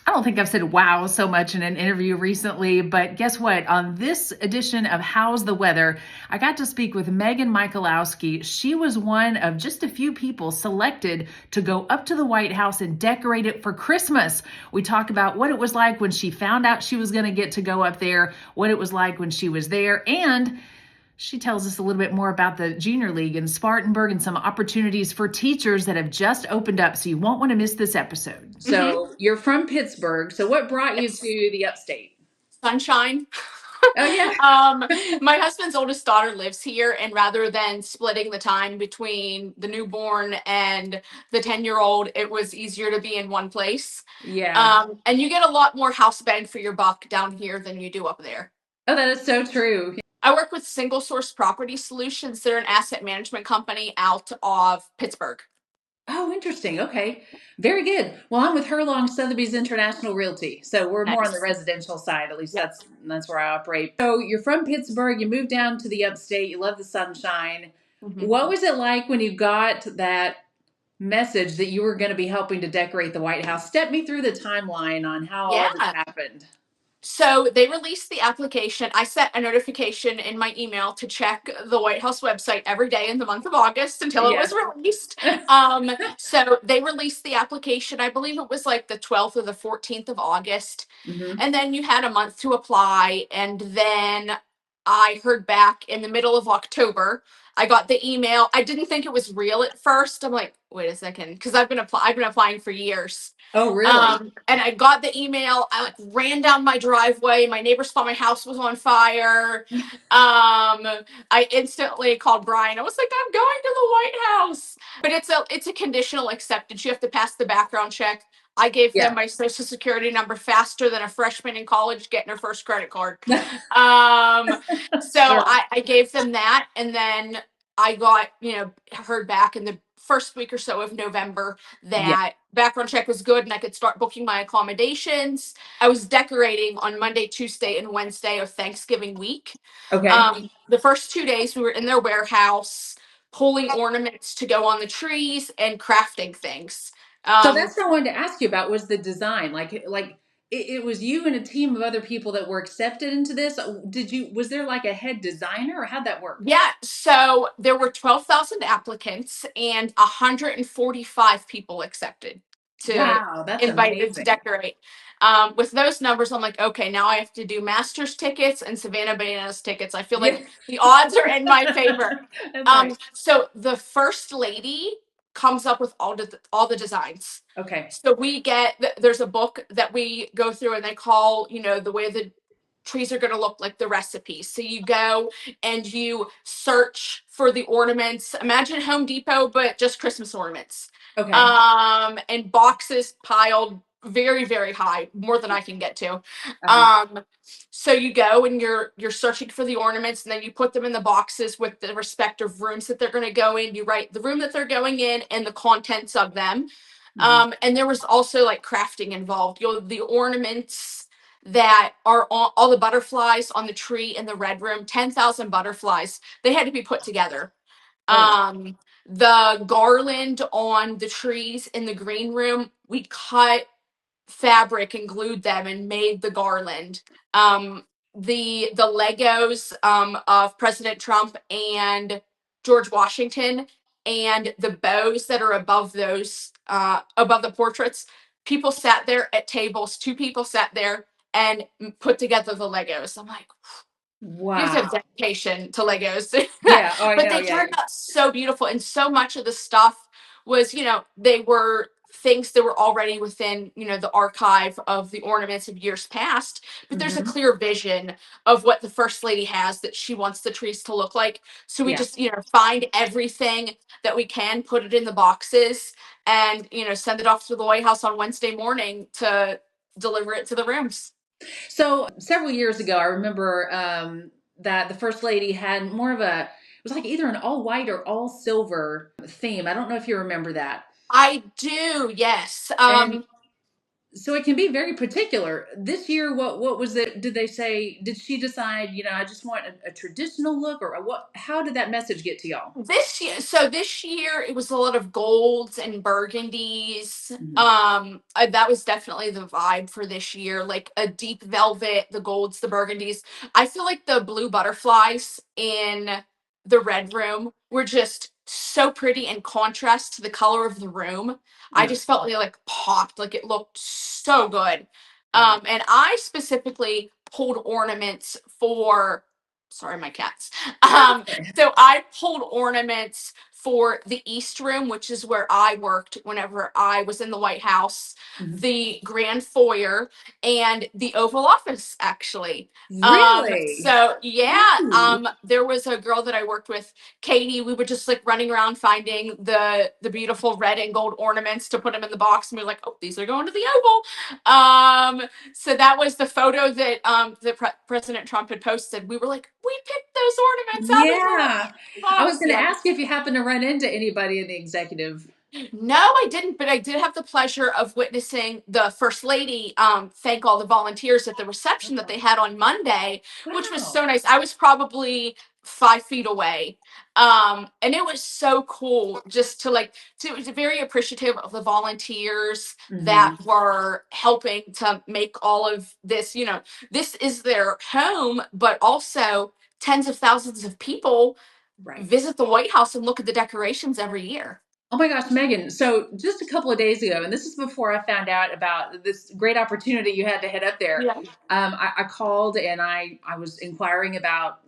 I don't think I've said wow so much in an interview recently, but guess what? On this edition of How's the Weather, I got to speak with Megan Michalowski. She was one of just a few people selected to go up to the White House and decorate it for Christmas. We talk about what it was like when she found out she was going to get to go up there, what it was like when she was there, and she tells us a little bit more about the Junior League in Spartanburg and some opportunities for teachers that have just opened up. So you won't want to miss this episode. So you're from Pittsburgh. So what brought you Yes. to the Upstate? Sunshine. Oh, yeah. um, my husband's oldest daughter lives here, and rather than splitting the time between the newborn and the 10-year-old, it was easier to be in one place. Yeah. And you get a lot more house bang for your buck down here than you do up there. Oh, that is so true. I work with Single Source Property Solutions. They're an asset management company out of Pittsburgh. Oh, interesting. Okay. Very good. Well, I'm with Herlong Sotheby's International Realty. So we're more on the Nice. residential side. At least Yep. that's where I operate. So you're from Pittsburgh, you moved down to the Upstate, you love the sunshine. hmm What was it like when you got that message that you were going to be helping to decorate the White House? Step me through the timeline on how all this Yeah. happened. So they released the application. I set a notification in my email to check the White House website every day in the month of August until it Yeah. was released. So they released the application. I believe it was like the 12th or the 14th of August. hmm And then you had a month to apply. And then I heard back in the middle of October. I got the email. I didn't think it was real at first. I'm like, wait a second, because I've been applying for years. Oh, really? And I got the email. I like ran down my driveway. My neighbors thought my house was on fire. I instantly called Brian. I was like, I'm going to the White House. But it's a conditional acceptance. You have to pass the background check. I gave them Yeah. my social security number faster than a freshman in college getting her first credit card. Um, so Sure. I gave them that, and then I got, heard back in the first week or so of November Yeah. that background check was good and I could start booking my accommodations. I was decorating on Monday, Tuesday, and Wednesday of Thanksgiving week. Okay. The first 2 days we were in their warehouse pulling ornaments to go on the trees and crafting things. So Um, that's what I wanted to ask you about was the design. Like it was you and a team of other people that were accepted into this. Was there like a head designer or how'd that work? yeah, so there were 12,000 applicants and 145 people accepted to Wow, that's invited to amazing. decorate. With those numbers, I'm like, okay, now I have to do Masters tickets and Savannah Bananas tickets. I feel Yeah. like the odds are in my favor. That's right. So the first lady comes up with all the designs. Okay. So there's a book that we go through, and they call, the way the trees are going to look like the recipes. So you go and you search for the ornaments. Imagine Home Depot, but just Christmas ornaments. Okay. And boxes piled very, very high, more than I can get to. Uh-huh. Um, so you go and you're searching for the ornaments, and then you put them in the boxes with the respective rooms that they're going to go in. You write the room that they're going in and the contents of them. hmm And there was also like crafting involved. The ornaments that are all the butterflies on the tree in the red room, 10,000 butterflies, they had to be put together. Oh, wow. Um, the garland on the trees in the green room, we cut fabric and glued them and made the garland. The Legos of President Trump and George Washington and the bows that are above those above the portraits. People sat there at tables. Two people sat there and put together the Legos. I'm like, you have to have Wow. dedication to Legos. Yeah. Oh, I But know. they Yeah. turned out so beautiful. And so much of the stuff was, they were things that were already within, the archive of the ornaments of years past. But there's a hmm clear vision of what the First Lady has that she wants the trees to look like. So we Yeah. just, find everything that we can, put it in the boxes, and, send it off to the White House on Wednesday morning to deliver it to the rooms. So several years ago, I remember that the first lady had more of a, it was like either an all white or all silver theme. I don't know if you remember that. I do, yes. And So it can be very particular. This year, what was it? Did they say? Did she decide? I just want a traditional look, or what? How did that message get to y'all? This year it was a lot of golds and burgundies. Mhm. That was definitely the vibe for this year, like a deep velvet, the golds, the burgundies. I feel like the blue butterflies in the red room were just so pretty in contrast to the color of the room. I Yeah. just felt like popped, like it looked so good. Wow. And I specifically pulled ornaments for, sorry, my cats. That's Um, okay. so I pulled ornaments for the East Room, which is where I worked whenever I was in the White House, Mhm. the Grand Foyer, and the Oval Office, actually. Really? So yeah, Ooh. there was a girl that I worked with, Katie. We were just like running around finding the beautiful red and gold ornaments to put them in the box, and we were like, oh, these are going to the Oval. So that was the photo that President Trump had posted. We were like, we picked those ornaments out of Yeah. the I was box. going to Yeah. ask you if you happen to run into anybody in the executive. No, I didn't, but I did have the pleasure of witnessing the First Lady thank all the volunteers at the reception that they had on Monday, which was Wow. so nice. I was probably 5 feet away. And it was so cool just to it was very appreciative of the volunteers that Hmm. were helping to make all of this, this is their home, but also tens of thousands of people Right. visit the White House and look at the decorations every year. Oh my gosh, Megan. So just a couple of days ago, and this is before I found out about this great opportunity you had to head up there. Yeah. I called and I was inquiring about,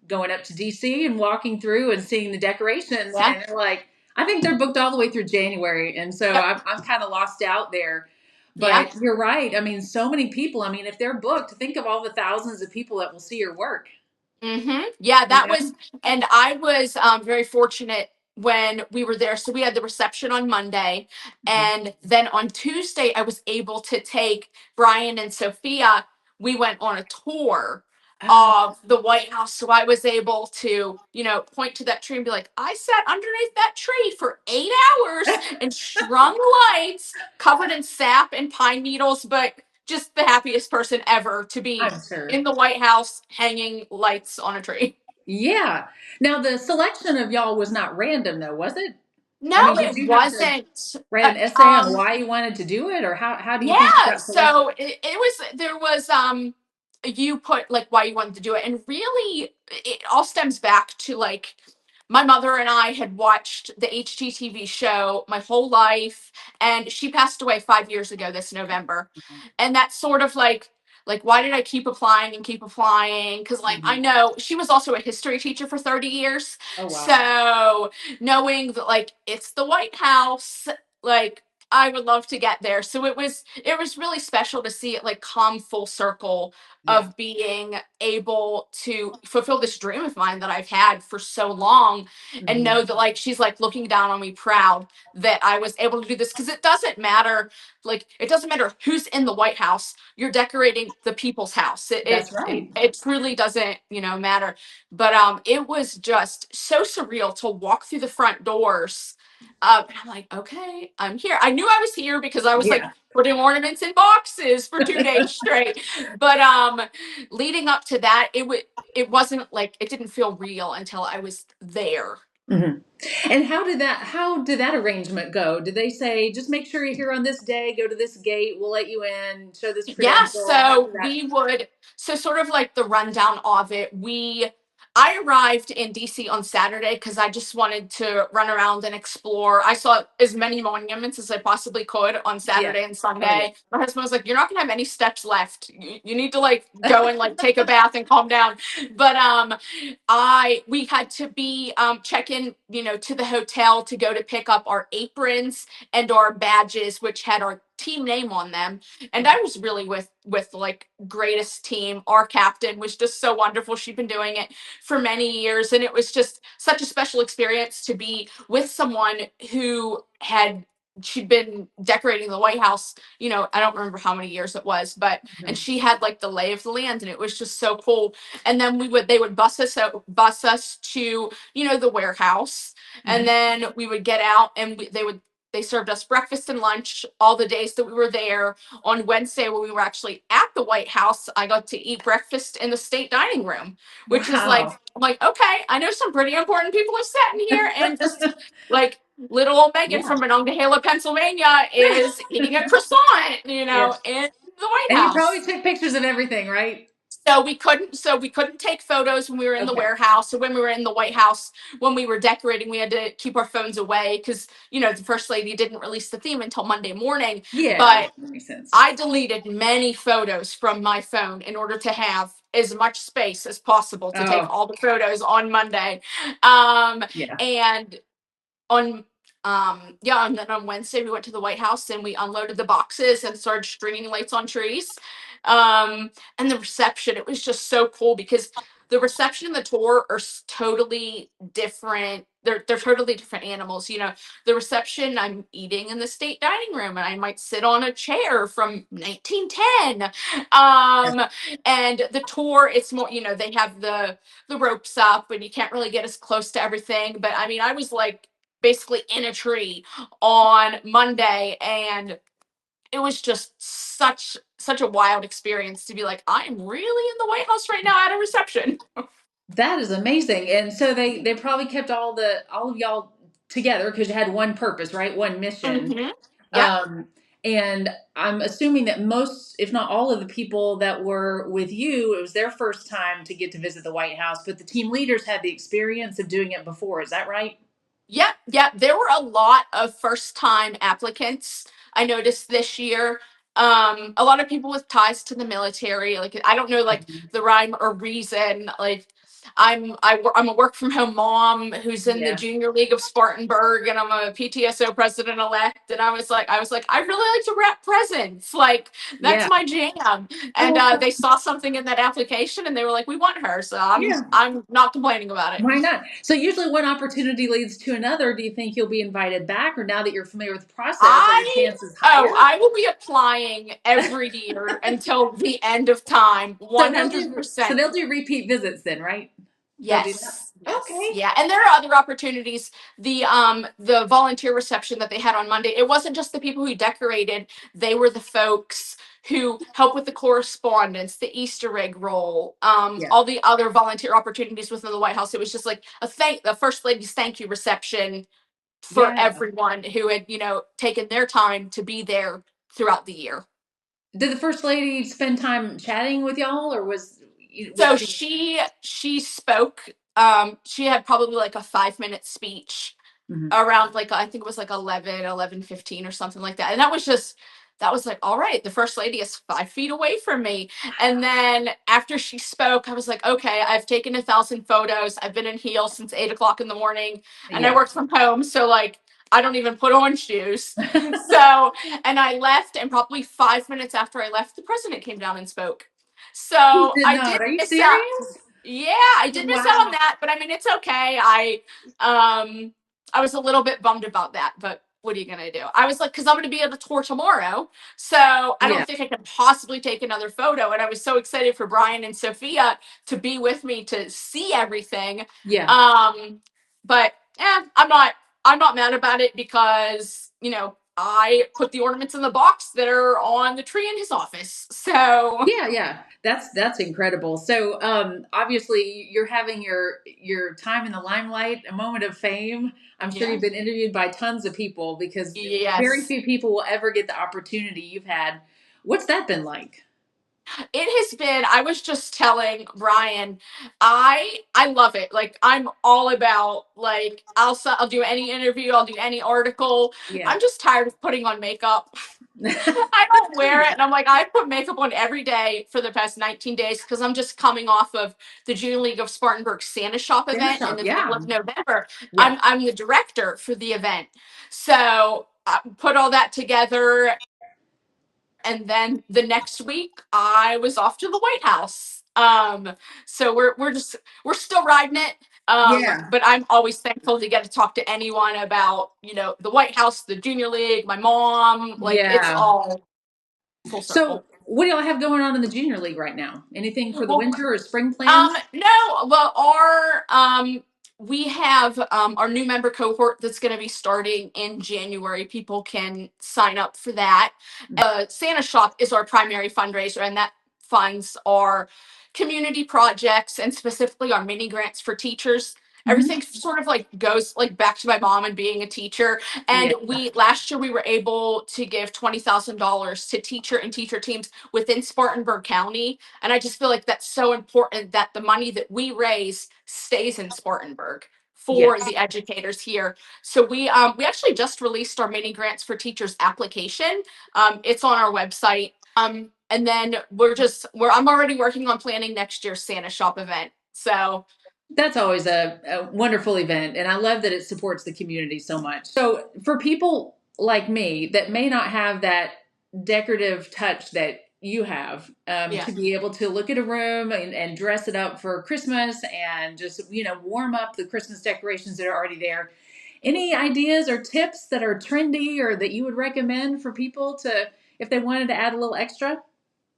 going up to DC and walking through and seeing the decorations. Yeah. And they're like, I think they're booked all the way through January. And so Yep. I'm kind of lost out there. Yeah. But you're right. I mean, so many people. I mean, if they're booked, think of all the thousands of people that will see your work. Yeah, You that know? was, and I was very fortunate when we were there. So we had the reception on Monday, Mhm. and then on Tuesday, I was able to take Brian and Sophia. We went on a tour Oh, of the White House. So I was able to, point to that tree and be like, I sat underneath that tree for 8 hours and strung lights covered in sap and pine needles, but just the happiest person ever to be I'm sure. in the White House hanging lights on a tree. Yeah. Now the selection of y'all was not random though, was it? No, I mean, did it you have to wasn't. write Uh, an essay on um, why you wanted to do it, or how do you think you yeah, got selected? so it was, there was, you put like why you wanted to do it. And really, it all stems back to like my mother and I had watched the HGTV show my whole life, and she passed away 5 years ago this November. And that's sort of like why did I keep applying and keep applying? Because like I Mhm. know she was also a history teacher for 30 years. Oh wow. So knowing that like it's the White House, like I would love to get there. So it was really special to see it like come full circle Yeah. of being able to fulfill this dream of mine that I've had for so long, and Hmm. know that like she's like looking down on me proud that I was able to do this, because it doesn't matter, like it doesn't matter who's in the White House, you're decorating the people's house. it That's it it, right. it truly doesn't matter. But it was just so surreal to walk through the front doors. And I'm like, okay, I'm here. I knew I was here because I was like Yeah. putting ornaments in boxes for 2 days straight. But leading up to that, it wasn't like, it didn't feel real until I was there. Hmm. And how did that arrangement go? Did they say just make sure you're here on this day, go to this gate, we'll let you in, show this Yeah, credential? How so did that? we would, so sort of like the rundown of it. I arrived in DC on Saturday because I just wanted to run around and explore. I saw as many monuments as I possibly could on Yeah. Saturday and Oh yeah. Sunday. My husband was like, "You're not gonna have any steps left. You need to like go and like take a bath and calm down." But I we had to be check in, to the hotel to go to pick up our aprons and our badges, which had our team name on them. And I was really with like greatest team. Our captain was just so wonderful. She'd been doing it for many years, and it was just such a special experience to be with someone who had, she'd been decorating the White House, I don't remember how many years it was, but and Mhm. she had like the lay of the land, and it was just so cool. And then they would bus us to, the warehouse, and Mhm. then we would get out, and they They served us breakfast and lunch all the days that we were there. On Wednesday, when we were actually at the White House, I got to eat breakfast in the state dining room, which is like, Wow. I'm like, okay, I know some pretty important people are sitting here, and just like little old Megan Yeah. from Monongahela, Pennsylvania, is eating a croissant, Yes. in the White And you probably House. took pictures of everything, right? So we couldn't take photos when we were in the Okay. warehouse. So when we were in the White House, when we were decorating, we had to keep our phones away because the first lady didn't release the theme until Monday morning. Yeah, But that makes sense. I deleted many photos from my phone in order to have as much space as possible to take Oh, all the photos on Monday. Um, yeah. and on and then on Wednesday we went to the White House and we unloaded the boxes and started stringing lights on trees. And the reception, it was just so cool because the reception and the tour are totally different. They're totally different animals. The reception, I'm eating in the state dining room and I might sit on a chair from 1910. Um, and the tour, it's more, they have the ropes up and you can't really get as close to everything. But I mean, I was like basically in a tree on Monday, and it was just such a wild experience to be like, I am really in the White House right now at a reception. That is amazing. And so they probably kept all of y'all together because you had one purpose, right? One mission. Mm-hmm. Yep. Um, and I'm assuming that most, if not all of the people that were with you, it was their first time to get to visit the White House, but the team leaders had the experience of doing it before. Is that right? Yep, yep. There were a lot of first time applicants I noticed this year. A lot of people with ties to the military. Like I don't know like Mhm. the rhyme or reason. Like I'm a work from home mom who's in the Yeah. junior league of Spartanburg, and I'm a PTSO president elect, and I was like I really like to wrap presents. Like that's Yeah. my jam. And Oh, they saw something in that application and they were like, we want her. So I'm yeah. I'm not complaining about it. Why not? So usually one opportunity leads to another. Do you think you'll be invited back, or now that you're familiar with the process, are your chances higher? I will be applying every year until the end of time, So so 100%. they'll do repeat visits then, right? They'll do that. Yes, yes, Okay. yeah. And there are other opportunities. The volunteer reception that they had on Monday, it wasn't just the people who decorated, they were the folks who help with the correspondence, the Easter egg roll, Yeah. all the other volunteer opportunities within the White House. It was just like the first lady's thank you reception for Yeah. everyone who had, taken their time to be there throughout the year. Did the first lady spend time chatting with y'all, or was So she? she spoke. She had probably like a 5 minute speech Mhm. around like I think it was like 11:15 or something like that. And that was like, all right, the first lady is 5 feet away from me. And then after she spoke, I was like, okay, I've taken 1,000 photos. I've been in heels since 8 o'clock in the morning, and I Yeah. work from home, so like I don't even put on shoes. So, and I left, and probably 5 minutes after I left, the president came down and spoke. He So did I not. did Are you miss out. serious? Yeah, I did miss out on Wow. that, but I mean, it's okay. I was a little bit bummed about that, but what are you gonna do? I was like, because I'm gonna be at the tour tomorrow, so I Yeah. don't think I can possibly take another photo. And I was so excited for Brian and Sophia to be with me to see everything. Yeah. Um, but I'm not mad about it because I put the ornaments in the box that are on the tree in his office. So Yeah, yeah. That's incredible. So, obviously you're having your time in the limelight, a moment of fame. I'm sure yeah, you've been interviewed by tons of people because very yes. few people will ever get the opportunity you've had. What's that been like? It has been, I was just telling Brian, I love it. Like I'm all about like I'll do any interview, I'll do any article. Yeah. I'm just tired of putting on makeup. I don't wear it, and I'm like I put makeup on every day for the past 19 days because I'm just coming off of the June League of Spartanburg Santa Shop Santa event in shop. the middle Yeah. of November. Yeah. I'm the director for the event. So I put all that together, and then the next week I was off to the White House. So we're still riding it. Yeah. But I'm always thankful to get to talk to anyone about the White House, the Junior League, my mom. Like it's Yeah. all full So, circle. what do y'all have going on in the junior league right now? Anything for the Well, winter or spring plans? no, well, our we have our new member cohort that's going to be starting in January. People can sign up for that. Santa Shop is our primary fundraiser, and that funds our community projects and specifically our mini grants for teachers. Mhm. Everything sort of like goes like back to my mom and being a teacher. Yeah. And we last year we were able to give $20,000 to teacher and teacher teams within Spartanburg County. And I just feel like that's so important that the money that we raise stays in Spartanburg for Yes. the educators here. So we actually just released our mini grants for teachers application. It's on our website. And then I'm already working on planning next year's Santa Shop event. So That's always a wonderful event, and I love that it supports the community so much. So, for people like me that may not have that decorative touch that you have, yeah. to be able to look at a room and dress it up for Christmas and just, warm up the Christmas decorations that are already there, any ideas or tips that are trendy or that you would recommend for people to, if they wanted to add a little extra?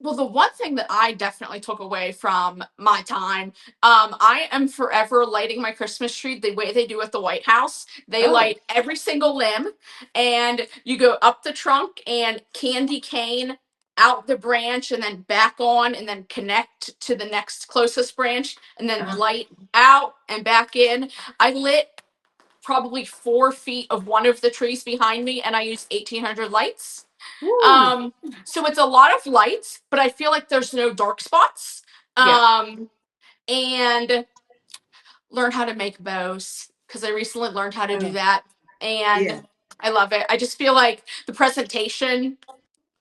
Well, the one thing that I definitely took away from my time, I am forever lighting my Christmas tree the way they do at the White House. They Oh, light every single limb, and you go up the trunk and candy cane out the branch, and then back on, and then connect to the next closest branch, and then uh-huh. light out and back in. I lit probably 4 feet of one of the trees behind me, and I used 1,800 lights. Woo. Um, so it's a lot of lights, but I feel like there's no dark spots. Yeah. And learn how to make bows because I recently learned how to do Oh, that, yeah. and I love it. I just feel like the presentation,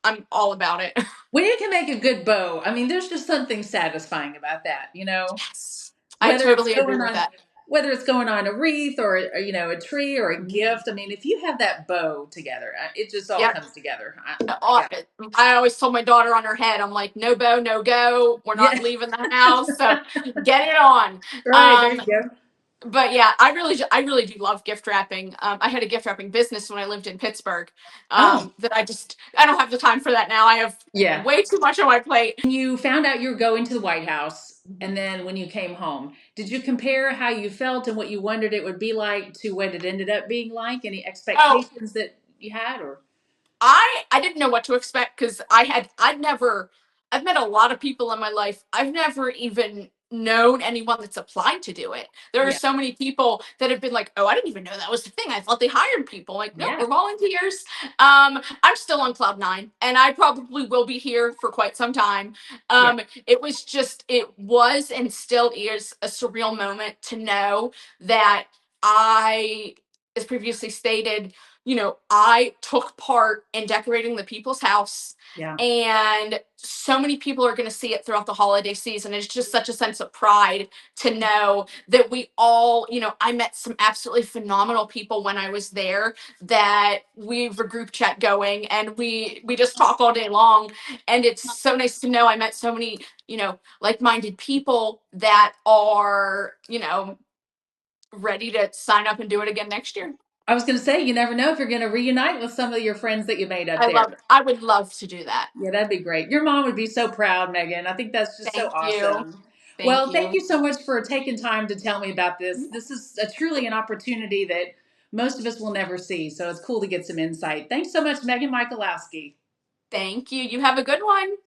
I'm all about it. When you can make a good bow, I mean, there's just something satisfying about that, Yes, I whether it's totally agree going with on that. whether it's going on a wreath or, a tree or a Mhm. gift. I mean, if you have that bow together, it just all Yep. comes together. Uh, Yeah. I always told my daughter on her head, I'm like, no bow, no go. We're not Yeah. leaving the house, so get it on. Right, there Um, you go. but yeah, I really do love gift wrapping. I had a gift wrapping business when I lived in Pittsburgh. Oh, That I don't have the time for that now. I have yeah. way too much on my plate. When you found out you were going to the White House and then when you came home, did you compare how you felt and what you wondered it would be like to what it ended up being like? Any Oh, expectations that you had or I didn't know what to expect because I've met a lot of people in my life. I've never even known anyone that's applied to do it. There are yeah. so many people that have been like, "Oh, I didn't even know that was the thing. I thought they hired people." Like, no, Yeah. we're volunteers. I'm still on cloud nine, and I probably will be here for quite some time. Yeah. It was and still is a surreal moment to know that I, as previously stated, I took part in decorating the people's house, Yeah. and so many people are going to see it throughout the holiday season. It's just such a sense of pride to know that we all, I met some absolutely phenomenal people when I was there that we have a group chat going and we just talk all day long. And it's so nice to know I met so many, like-minded people that are, ready to sign up and do it again next year. I was going to say, you never know if you're going to reunite with some of your friends that you made up I there. love I would love to do that. Yeah, that'd be great. Your mom would be so proud, Megan. I think that's just so Thank you. awesome. Thank Well, thank you. you so much for taking time to tell me about this. This is truly an opportunity that most of us will never see. So it's cool to get some insight. Thanks so much, Megan Michalowski. Thank you. You have a good one.